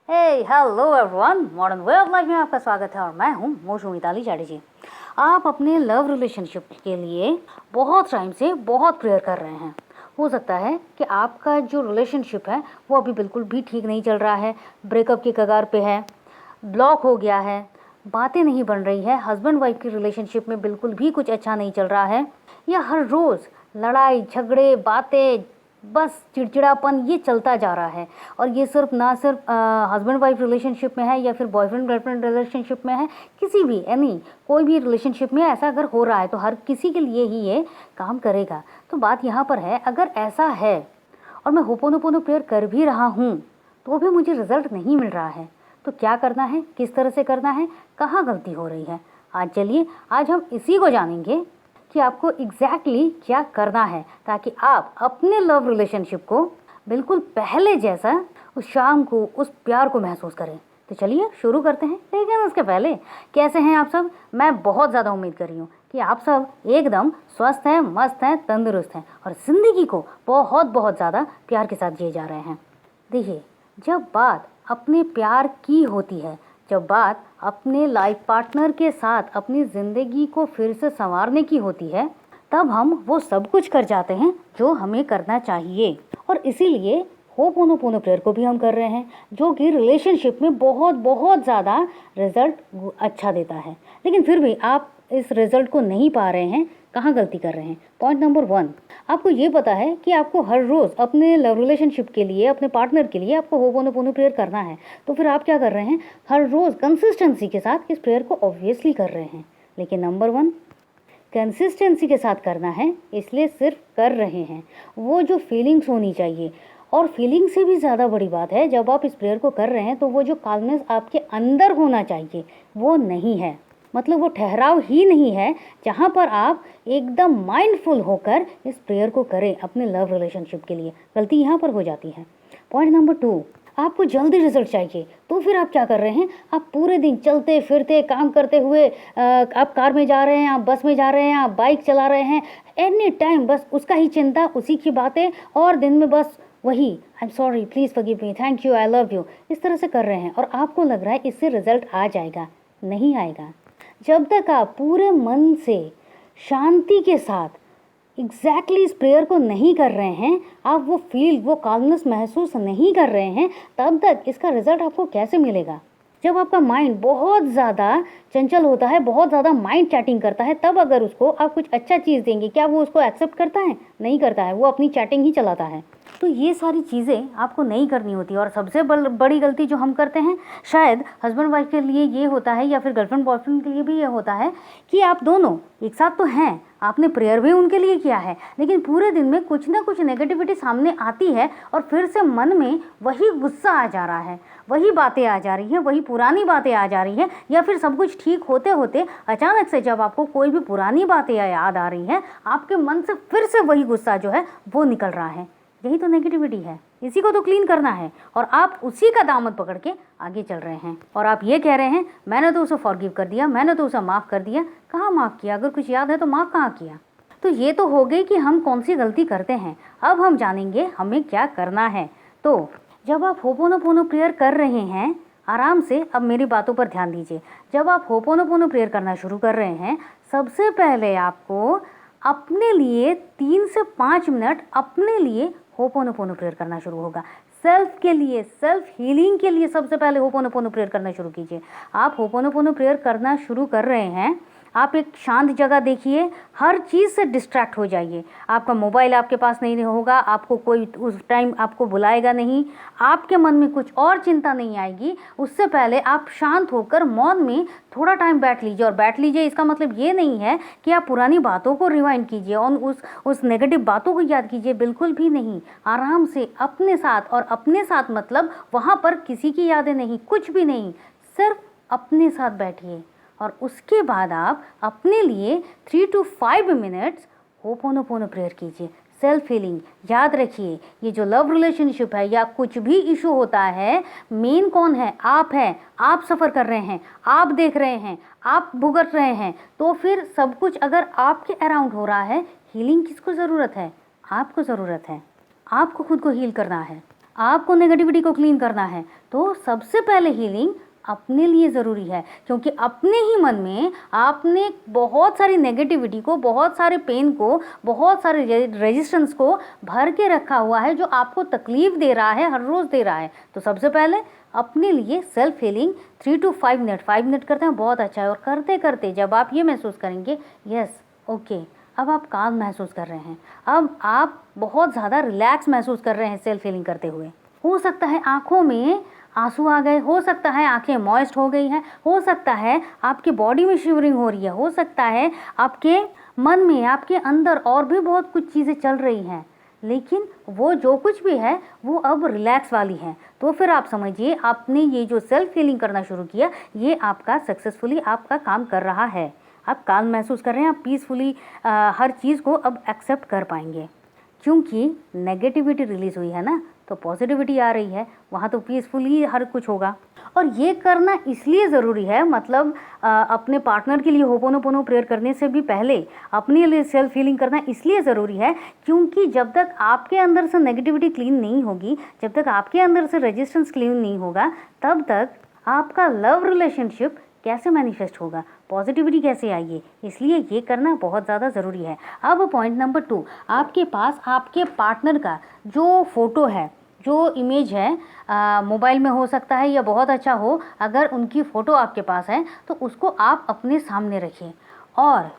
Hello everyone, modern way of life में आपका स्वागत है और मैं हूं मोशू मिताली चैटर्जी। आप अपने लव रिलेशनशिप के लिए बहुत टाइम से बहुत प्रेयर कर रहे हैं। हो सकता है कि आपका जो रिलेशनशिप है वो अभी बिल्कुल भी ठीक नहीं चल रहा है, ब्रेकअप की कगार पे है, ब्लॉक हो गया है, बातें नहीं बन रही है, हस्बैंड वाइफ की रिलेशनशिप में बिल्कुल भी कुछ अच्छा नहीं चल रहा है, या हर रोज़ लड़ाई झगड़े बातें, बस चिड़चिड़ापन ये चलता जा रहा है। और ये सिर्फ ना सिर्फ हस्बैंड वाइफ रिलेशनशिप में है या फिर बॉयफ्रेंड गर्लफ्रेंड रिलेशनशिप में है, किसी भी कोई भी रिलेशनशिप में ऐसा अगर हो रहा है तो हर किसी के लिए ही ये काम करेगा। तो बात यहाँ पर है, अगर ऐसा है और मैं होपोनोपोनो प्रेयर कर भी रहा हूँ तो भी मुझे रिजल्ट नहीं मिल रहा है, तो क्या करना है, किस तरह से करना है, कहाँ गलती हो रही है। आज हम इसी को जानेंगे कि आपको एग्जैक्टली क्या करना है ताकि आप अपने लव रिलेशनशिप को बिल्कुल पहले जैसा उस शाम को, उस प्यार को महसूस करें। तो चलिए शुरू करते हैं। लेकिन उसके पहले कैसे हैं आप सब? मैं बहुत ज़्यादा उम्मीद कर रही हूँ कि आप सब एकदम स्वस्थ हैं, मस्त हैं, तंदुरुस्त हैं और ज़िंदगी को बहुत बहुत ज़्यादा प्यार के साथ जिए जा रहे हैं। देखिए, जब बात अपने प्यार की होती है, जब बात अपने लाइफ पार्टनर के साथ अपनी ज़िंदगी को फिर से संवारने की होती है, तब हम वो सब कुछ कर जाते हैं जो हमें करना चाहिए। और इसीलिए होपोनोपोनो प्रेयर को भी हम कर रहे हैं, जो कि रिलेशनशिप में बहुत बहुत ज़्यादा रिजल्ट अच्छा देता है। लेकिन फिर भी आप इस रिजल्ट को नहीं पा रहे हैं, कहाँ गलती कर रहे हैं? पॉइंट नंबर 1, आपको ये पता है कि आपको हर रोज़ अपने लव रिलेशनशिप के लिए, अपने पार्टनर के लिए आपको होपोनोपोनो प्रेयर करना है। तो फिर आप क्या कर रहे हैं? हर रोज़ कंसिस्टेंसी के साथ इस प्रेयर को ऑब्वियसली कर रहे हैं। लेकिन नंबर 1, कंसिस्टेंसी के साथ करना है, इसलिए सिर्फ कर रहे हैं। वो जो फीलिंग्स होनी चाहिए, और फीलिंग से भी ज़्यादा बड़ी बात है, जब आप इस प्रेयर को कर रहे हैं तो वो जो काल्मनेस आपके अंदर होना चाहिए वो नहीं है। मतलब वो ठहराव ही नहीं है जहाँ पर आप एकदम माइंडफुल होकर इस प्रेयर को करें अपने लव रिलेशनशिप के लिए। गलती यहाँ पर हो जाती है। पॉइंट नंबर 2, आपको जल्दी रिजल्ट चाहिए, तो फिर आप क्या कर रहे हैं? आप पूरे दिन चलते फिरते काम करते हुए, आप कार में जा रहे हैं, आप बस में जा रहे हैं, आप बाइक चला रहे हैं, एनी टाइम बस उसका ही चिंता, उसी की बातें, और दिन में बस वही आई am sorry, please forgive me, thank you, I love you, इस तरह से कर रहे हैं। और आपको लग रहा है इससे रिजल्ट आ जाएगा। नहीं आएगा। जब तक आप पूरे मन से शांति के साथ एग्जैक्टली इस प्रेयर को नहीं कर रहे हैं, आप वो काल्मनेस महसूस नहीं कर रहे हैं, तब तक इसका रिजल्ट आपको कैसे मिलेगा? जब आपका माइंड बहुत ज़्यादा चंचल होता है, बहुत ज़्यादा माइंड चैटिंग करता है, तब अगर उसको आप कुछ अच्छा चीज़ देंगे, क्या वो उसको एक्सेप्ट करता है? नहीं करता है, वो अपनी चैटिंग ही चलाता है। तो ये सारी चीज़ें आपको नहीं करनी होती। और सबसे बड़ी गलती जो हम करते हैं, शायद हस्बैंड वाइफ के लिए ये होता है या फिर गर्लफ्रेंड बॉयफ्रेंड के लिए भी ये होता है कि आप दोनों एक साथ तो हैं, आपने प्रेयर भी उनके लिए किया है, लेकिन पूरे दिन में कुछ ना कुछ नेगेटिविटी सामने आती है और फिर से मन में वही गुस्सा आ जा रहा है, वही बातें आ जा रही हैं, वही पुरानी बातें आ जा रही हैं, या फिर सब कुछ ठीक होते होते अचानक से जब आपको कोई भी पुरानी बातें याद आ रही हैं, आपके मन से फिर से वही गुस्सा जो है वो निकल रहा है। यही तो नेगेटिविटी है, इसी को तो क्लीन करना है। और आप उसी का दामन पकड़ के आगे चल रहे हैं और आप ये कह रहे हैं मैंने तो उसे फॉरगिव कर दिया, मैंने तो उसे माफ़ कर दिया। कहाँ माफ़ किया? अगर कुछ याद है तो माफ़ कहाँ किया? तो ये तो हो गई कि हम कौन सी गलती करते हैं। अब हम जानेंगे हमें क्या करना है। तो जब आप होपोनोपोनो प्रेयर कर रहे हैं, आराम से अब मेरी बातों पर ध्यान दीजिए। जब आप होपोनोपोनो प्रेयर करना शुरू कर रहे हैं, सबसे पहले आपको अपने लिए 3 से 5 मिनट अपने लिए होपोनोपोनो प्रेयर करना शुरू होगा। सेल्फ के लिए, सेल्फ हीलिंग के लिए सबसे पहले होपोनोपोनो प्रेयर करना शुरू कीजिए। आप होपोनोपोनो प्रेयर करना शुरू कर रहे हैं, आप एक शांत जगह देखिए, हर चीज़ से डिस्ट्रैक्ट हो जाइए। आपका मोबाइल आपके पास नहीं होगा, आपको कोई उस टाइम आपको बुलाएगा नहीं, आपके मन में कुछ और चिंता नहीं आएगी। उससे पहले आप शांत होकर मौन में थोड़ा टाइम बैठ लीजिए। और बैठ लीजिए इसका मतलब ये नहीं है कि आप पुरानी बातों को रिवाइंड कीजिए और उस नेगेटिव बातों को याद कीजिए, बिल्कुल भी नहीं। आराम से अपने साथ, और अपने साथ मतलब वहाँ पर किसी की यादें नहीं, कुछ भी नहीं, सिर्फ अपने साथ बैठिए। और उसके बाद आप अपने लिए 3 to 5 मिनट्स होपोनोपोनो प्रेयर कीजिए। सेल्फ हीलिंग, याद रखिए, ये जो लव रिलेशनशिप है या कुछ भी इशू होता है, मेन कौन है? आप हैं। आप सफ़र कर रहे हैं, आप देख रहे हैं, आप भुगत रहे हैं। तो फिर सब कुछ अगर आपके अराउंड हो रहा है, हीलिंग किसको ज़रूरत है? आपको ज़रूरत है। आपको खुद को हील करना है। आपको नेगेटिविटी को क्लीन करना है तो सबसे पहले हीलिंग अपने लिए ज़रूरी है, क्योंकि अपने ही मन में आपने बहुत सारी नेगेटिविटी को, बहुत सारे पेन को, बहुत सारे रेजिस्टेंस को भर के रखा हुआ है जो आपको तकलीफ़ दे रहा है, हर रोज़ दे रहा है। तो सबसे पहले अपने लिए सेल्फ हीलिंग 3 to 5 मिनट करते हैं, बहुत अच्छा है। और करते करते जब आप ये महसूस करेंगे यस ओके अब आप काम महसूस कर रहे हैं, अब आप बहुत ज़्यादा रिलैक्स महसूस कर रहे हैं सेल्फ हीलिंग करते हुए। हो सकता है आँखों में आंसू आ गए, हो सकता है आंखें मॉइस्ट हो गई हैं, हो सकता है आपकी बॉडी में शिवरिंग हो रही है, हो सकता है आपके मन में, आपके अंदर और भी बहुत कुछ चीज़ें चल रही हैं, लेकिन वो जो कुछ भी है वो अब रिलैक्स वाली है। तो फिर आप समझिए आपने ये जो सेल्फ हीलिंग करना शुरू किया ये आपका सक्सेसफुली आपका काम कर रहा है। आप काम महसूस कर रहे हैं, आप पीसफुली हर चीज़ को अब एक्सेप्ट कर पाएंगे, क्योंकि नेगेटिविटी रिलीज़ हुई है ना, तो पॉजिटिविटी आ रही है, वहाँ तो पीसफुली हर कुछ होगा। और ये करना इसलिए ज़रूरी है, मतलब अपने पार्टनर के लिए होपोनोपोनो प्रेयर करने से भी पहले अपने लिए सेल्फ हीलिंग करना इसलिए ज़रूरी है, क्योंकि जब तक आपके अंदर से नेगेटिविटी क्लीन नहीं होगी, जब तक आपके अंदर से रेजिस्टेंस क्लीन नहीं होगा, तब तक आपका लव रिलेशनशिप कैसे मैनिफेस्ट होगा, पॉजिटिविटी कैसे आएगी। इसलिए ये करना बहुत ज़्यादा ज़रूरी है। अब पॉइंट नंबर 2, आपके पास आपके पार्टनर का जो फ़ोटो है, जो इमेज है, मोबाइल में हो सकता है या बहुत अच्छा हो, अगर उनकी फ़ोटो आपके पास है तो उसको आप अपने सामने रखिए। और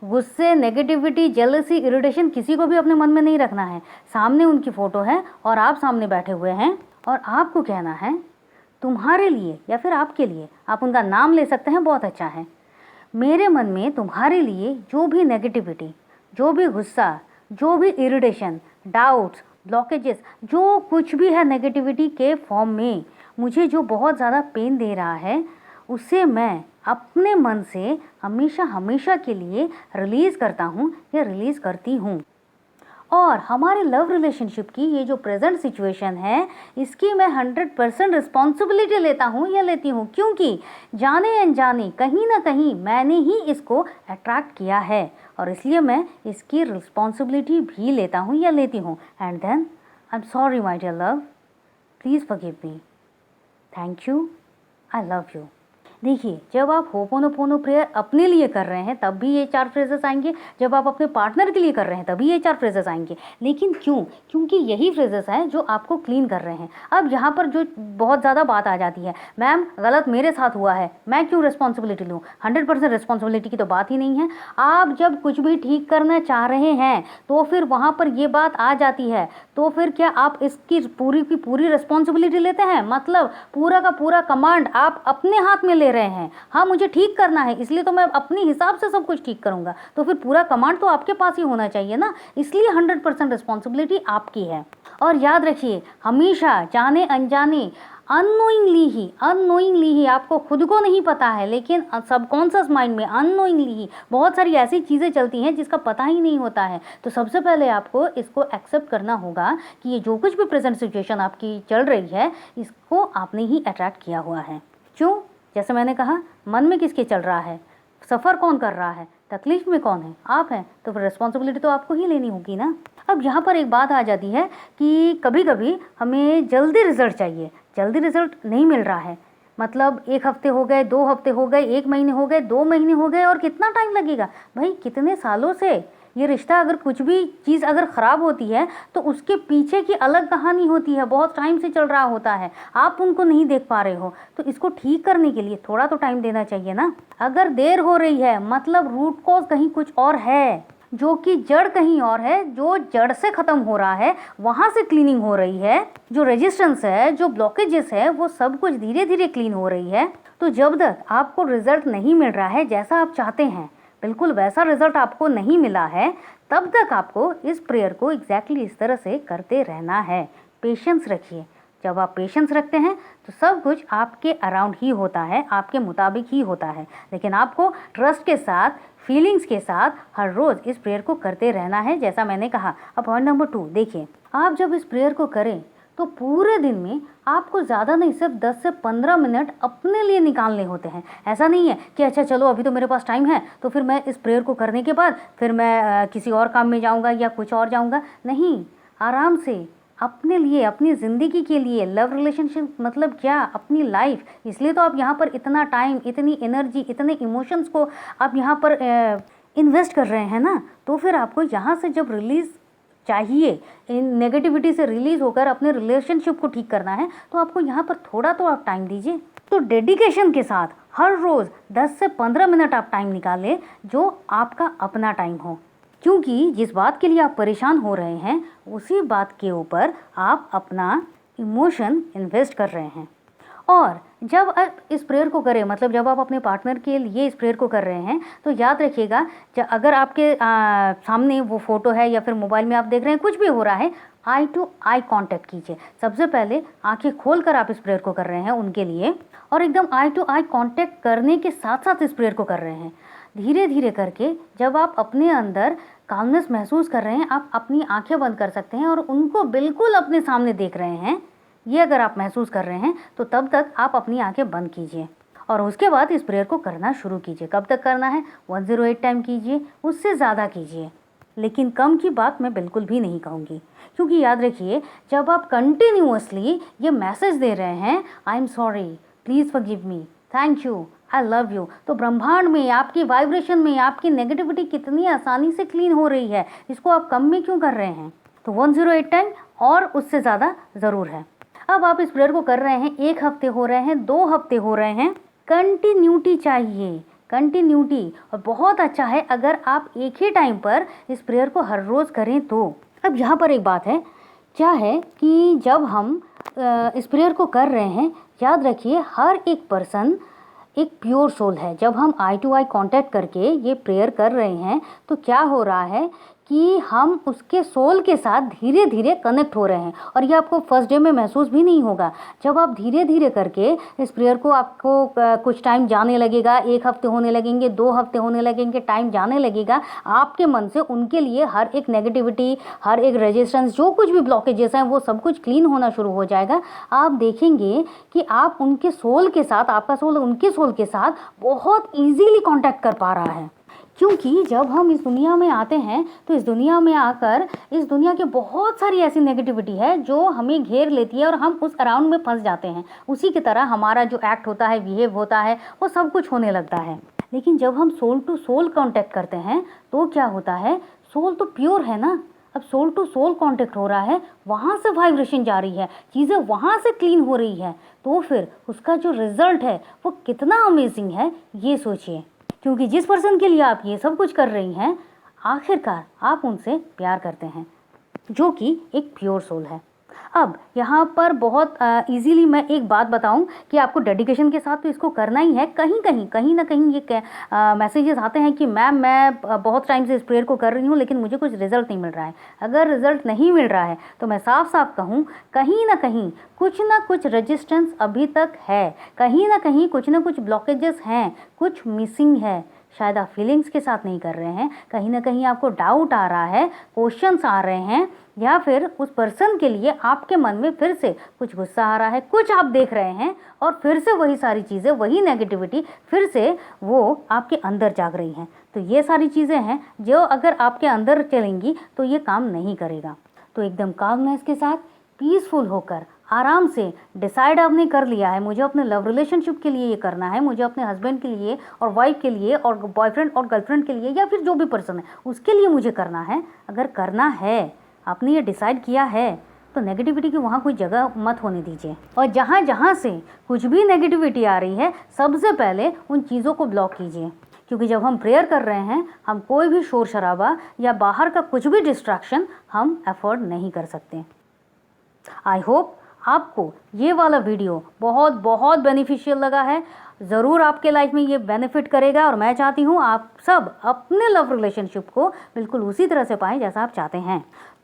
गुस्से, नेगेटिविटी, जेलसी, इरिटेशन किसी को भी अपने मन में नहीं रखना है। सामने उनकी फ़ोटो है और आप सामने बैठे हुए हैं और आपको कहना है तुम्हारे लिए या फिर आपके लिए, आप उनका नाम ले सकते हैं, बहुत अच्छा है। मेरे मन में तुम्हारे लिए जो भी नेगेटिविटी, जो भी गुस्सा, जो भी इरिटेशन, डाउट्स, ब्लॉकेजेस, जो कुछ भी है नेगेटिविटी के फॉर्म में, मुझे जो बहुत ज़्यादा पेन दे रहा है, उसे मैं अपने मन से हमेशा हमेशा के लिए रिलीज़ करता हूँ या रिलीज़ करती हूँ। और हमारे लव रिलेशनशिप की ये जो प्रेजेंट सिचुएशन है, इसकी मैं 100% रिस्पॉन्सिबिलिटी लेता हूँ या लेती हूँ, क्योंकि जाने अनजाने कहीं ना कहीं मैंने ही इसको अट्रैक्ट किया है और इसलिए मैं इसकी रिस्पॉन्सिबिलिटी भी लेता हूँ या लेती हूँ। And then I am sorry my dear love, please forgive me, thank you, I love you. देखिए, जब आप होपोनोपोनो प्रेयर अपने लिए कर रहे हैं तब भी ये 4 फ्रेजेस आएंगे, जब आप अपने पार्टनर के लिए कर रहे हैं तभी ये 4 फ्रेजेस आएंगे। लेकिन क्यों? क्योंकि यही फ्रेजेस हैं जो आपको क्लीन कर रहे हैं। अब यहाँ पर जो बहुत ज़्यादा बात आ जाती है, मैम गलत मेरे साथ हुआ है, मैं क्यों रिस्पॉन्सिबिलिटी लूँ? 100% रिस्पॉन्सिबिलिटी की तो बात ही नहीं है। आप जब कुछ भी ठीक करना चाह रहे हैं तो फिर वहाँ पर ये बात आ जाती है, तो फिर क्या आप इसकी पूरी की पूरी रिस्पॉन्सिबिलिटी लेते हैं? मतलब पूरा का पूरा कमांड आप अपने हाथ में ले रहे हैं। हाँ, मुझे ठीक करना है इसलिए तो मैं अपने हिसाब से सब कुछ ठीक करूंगा, तो फिर पूरा कमांड तो आपके पास ही होना चाहिए ना, इसलिए 100% रिस्पॉन्सिबिलिटी आपकी है। और याद रखिए, हमेशा जाने अनजाने अननोइंगली ही आपको खुद को नहीं पता है, लेकिन सबकॉन्शियस माइंड में अननोइंगली ही बहुत सारी ऐसी चीज़ें चलती हैं जिसका पता ही नहीं होता है। तो सबसे पहले आपको इसको एक्सेप्ट करना होगा कि ये जो कुछ भी प्रेजेंट सिचुएशन आपकी चल रही है, इसको आपने ही अट्रैक्ट किया हुआ है। क्यों? जैसे मैंने कहा, मन में किसके चल रहा है, सफ़र कौन कर रहा है, तकलीफ में कौन है, आप हैं, तो फिर रिस्पॉन्सिबिलिटी तो आपको ही लेनी होगी ना। अब यहाँ पर एक बात आ जाती है कि कभी कभी हमें जल्दी रिजल्ट चाहिए, जल्दी रिजल्ट नहीं मिल रहा है, मतलब 1 हफ्ते हो गए, 2 हफ्ते हो गए, 1 महीने हो गए, 2 महीने हो गए, और कितना टाइम लगेगा भाई? कितने सालों से ये रिश्ता, अगर कुछ भी चीज़ अगर ख़राब होती है तो उसके पीछे की अलग कहानी होती है, बहुत टाइम से चल रहा होता है, आप उनको नहीं देख पा रहे हो, तो इसको ठीक करने के लिए थोड़ा तो टाइम देना चाहिए ना। अगर देर हो रही है मतलब रूट कॉज कहीं कुछ और है, जो कि जड़ कहीं और है, जो जड़ से ख़त्म हो रहा है वहाँ से क्लीनिंग हो रही है, जो रेजिस्टेंस है, जो ब्लॉकेजेस है, वो सब कुछ धीरे धीरे क्लीन हो रही है। तो जब तक आपको रिजल्ट नहीं मिल रहा है जैसा आप चाहते हैं, बिल्कुल वैसा रिजल्ट आपको नहीं मिला है, तब तक आपको इस प्रेयर को एग्जैक्टली इस तरह से करते रहना है। पेशेंस रखिए। जब आप पेशेंस रखते हैं तो सब कुछ आपके अराउंड ही होता है, आपके मुताबिक ही होता है, लेकिन आपको ट्रस्ट के साथ, फीलिंग्स के साथ हर रोज़ इस प्रेयर को करते रहना है, जैसा मैंने कहा। अब पॉइंट नंबर 2 देखिए, आप जब इस प्रेयर को करें तो पूरे दिन में आपको ज़्यादा नहीं, सिर्फ 10 से 15 मिनट अपने लिए निकालने होते हैं। ऐसा नहीं है कि अच्छा चलो अभी तो मेरे पास टाइम है तो फिर मैं इस प्रेयर को करने के बाद फिर मैं किसी और काम में जाऊंगा या कुछ और जाऊंगा। नहीं, आराम से अपने लिए, अपनी ज़िंदगी के लिए। लव रिलेशनशिप मतलब क्या? अपनी लाइफ। इसलिए तो आप यहाँ पर इतना टाइम, इतनी एनर्जी, इतने इमोशंस को आप यहाँ पर इन्वेस्ट कर रहे हैं ना। तो फिर आपको यहाँ से जब रिलीज़ चाहिए, इन नेगेटिविटी से रिलीज़ होकर अपने रिलेशनशिप को ठीक करना है, तो आपको यहाँ पर थोड़ा तो आप टाइम दीजिए। तो डेडिकेशन के साथ हर रोज़ 10 से 15 मिनट आप टाइम निकालें, जो आपका अपना टाइम हो। क्योंकि जिस बात के लिए आप परेशान हो रहे हैं, उसी बात के ऊपर आप अपना इमोशन इन्वेस्ट कर रहे हैं। और जब आप इस प्रेयर को करें, मतलब जब आप अपने पार्टनर के लिए इस प्रेयर को कर रहे हैं, तो याद रखिएगा, अगर आपके सामने वो फ़ोटो है या फिर मोबाइल में आप देख रहे हैं, कुछ भी हो रहा है, आई टू आई कांटेक्ट कीजिए। सबसे पहले आंखें खोलकर आप इस प्रेयर को कर रहे हैं उनके लिए, और एकदम आई टू आई कांटेक्ट करने के साथ साथ इस प्रेयर को कर रहे हैं। धीरे धीरे करके जब आप अपने अंदर कामनेस महसूस कर रहे हैं, आप अपनी आंखें बंद कर सकते हैं और उनको बिल्कुल अपने सामने देख रहे हैं। ये अगर आप महसूस कर रहे हैं तो तब तक आप अपनी आंखें बंद कीजिए और उसके बाद इस प्रेयर को करना शुरू कीजिए। कब तक करना है? 108 टाइम कीजिए, उससे ज़्यादा कीजिए, लेकिन कम की बात मैं बिल्कुल भी नहीं कहूँगी। क्योंकि याद रखिए, जब आप कंटिन्यूअसली ये मैसेज दे रहे हैं, आई am sorry, please forgive me, thank you, I love you, तो ब्रह्मांड में, आपकी वाइब्रेशन में आपकी नेगेटिविटी कितनी आसानी से क्लीन हो रही है। इसको आप कम में क्यों कर रहे हैं? तो 108 टाइम और उससे ज़्यादा ज़रूर है। अब आप इस प्रेयर को कर रहे हैं, 1 हफ्ते हो रहे हैं, 2 हफ्ते हो रहे हैं, कंटिन्यूटी चाहिए, कंटिन्यूटी। और बहुत अच्छा है अगर आप एक ही टाइम पर इस प्रेयर को हर रोज़ करें तो। अब यहाँ पर एक बात है, क्या है कि जब हम इस प्रेयर को कर रहे हैं, याद रखिए हर एक पर्सन एक प्योर सोल है। जब हम आई टू आई कांटेक्ट करके ये प्रेयर कर रहे हैं, तो क्या हो रहा है कि हम उसके सोल के साथ धीरे धीरे कनेक्ट हो रहे हैं। और ये आपको फर्स्ट डे में महसूस भी नहीं होगा। जब आप धीरे धीरे करके इस प्रेयर को, आपको कुछ टाइम जाने लगेगा, 1 हफ्ते होने लगेंगे, 2 हफ्ते होने लगेंगे, टाइम जाने लगेगा, आपके मन से उनके लिए हर एक नेगेटिविटी, हर एक रेजिस्टेंस, जो कुछ भी ब्लॉकेजेस हैं, वो सब कुछ क्लीन होना शुरू हो जाएगा। आप देखेंगे कि आप उनके सोल के साथ, आपका सोल उनके सोल के साथ बहुत ईजीली कॉन्टैक्ट कर पा रहा है। क्योंकि जब हम इस दुनिया में आते हैं, तो इस दुनिया में आकर इस दुनिया की बहुत सारी ऐसी नेगेटिविटी है जो हमें घेर लेती है और हम उस अराउंड में फंस जाते हैं। उसी की तरह हमारा जो एक्ट होता है, बिहेव होता है, वो सब कुछ होने लगता है। लेकिन जब हम सोल टू सोल कांटेक्ट करते हैं, तो क्या होता है, सोल तो प्योर है ना। अब सोल टू सोल कांटेक्ट हो रहा है, वहाँ से वाइब्रेशन जा रही है, चीज़ें वहाँ से क्लीन हो रही है, तो फिर उसका जो रिजल्ट है वो कितना अमेजिंग है, ये सोचिए। क्योंकि जिस पर्सन के लिए आप ये सब कुछ कर रही हैं, आखिरकार आप उनसे प्यार करते हैं, जो कि एक प्योर सोल है। अब यहाँ पर बहुत इजीली मैं एक बात बताऊँ कि आपको डेडिकेशन के साथ तो इसको करना ही है। कहीं ना कहीं ये मैसेजेस आते हैं कि मैम मैं बहुत टाइम से इस प्रेयर को कर रही हूँ, लेकिन मुझे कुछ रिजल्ट नहीं मिल रहा है। अगर रिजल्ट नहीं मिल रहा है तो मैं साफ साफ कहूँ, कहीं ना कुछ रेजिस्टेंस अभी तक है, कहीं ना कहीं कुछ ना कुछ ब्लॉकेजेस हैं, कुछ मिसिंग है। शायद आप फीलिंग्स के साथ नहीं कर रहे हैं, कहीं ना कहीं आपको डाउट आ रहा है, क्वेश्चंस आ रहे हैं, या फिर उस पर्सन के लिए आपके मन में फिर से कुछ गुस्सा आ रहा है, कुछ आप देख रहे हैं और फिर से वही सारी चीज़ें, वही नेगेटिविटी फिर से वो आपके अंदर जाग रही हैं। तो ये सारी चीज़ें हैं जो अगर आपके अंदर चलेंगी तो ये काम नहीं करेगा। तो एकदम कामनेस के साथ, पीसफुल होकर, आराम से डिसाइड आपने कर लिया है, मुझे अपने लव रिलेशनशिप के लिए ये करना है, मुझे अपने हस्बैंड के लिए और वाइफ के लिए और बॉयफ्रेंड और गर्लफ्रेंड के लिए, या फिर जो भी पर्सन है उसके लिए मुझे करना है। अगर करना है, आपने ये डिसाइड किया है, तो नेगेटिविटी की वहाँ कोई जगह मत होने दीजिए। और जहाँ से कुछ भी नेगेटिविटी आ रही है, सबसे पहले उन चीज़ों को ब्लॉक कीजिए। क्योंकि जब हम प्रेयर कर रहे हैं, हम कोई भी शोर शराबा या बाहर का कुछ भी डिस्ट्रैक्शन हम अफोर्ड नहीं कर सकते। आई होप आपको ये वाला वीडियो बहुत बेनिफिशियल लगा है। ज़रूर आपके लाइफ में ये बेनिफिट करेगा और मैं चाहती हूँ आप सब अपने लव रिलेशनशिप को बिल्कुल उसी तरह से पाएं जैसा आप चाहते हैं।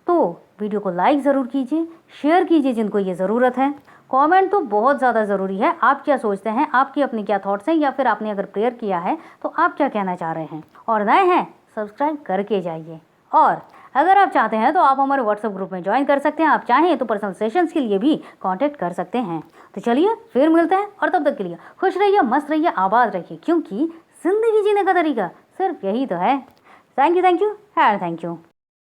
तो वीडियो को लाइक ज़रूर कीजिए, शेयर कीजिए जिनको ये ज़रूरत है। कमेंट तो बहुत ज़्यादा ज़रूरी है, आप क्या सोचते हैं, आपकी अपनी क्या थॉट्स हैं, या फिर आपने अगर प्रेयर किया है तो आप क्या कहना चाह रहे हैं। और नए हैं, सब्सक्राइब करके जाइए। और अगर आप चाहते हैं तो आप हमारे व्हाट्सएप ग्रुप में ज्वाइन कर सकते हैं। आप चाहें तो पर्सनल सेशंस के लिए भी कांटेक्ट कर सकते हैं। तो चलिए फिर मिलते हैं, और तब तक के लिए खुश रहिए, मस्त रहिए, आबाद रहिए, क्योंकि ज़िंदगी जीने का तरीका सिर्फ यही तो है। Thank you and thank you.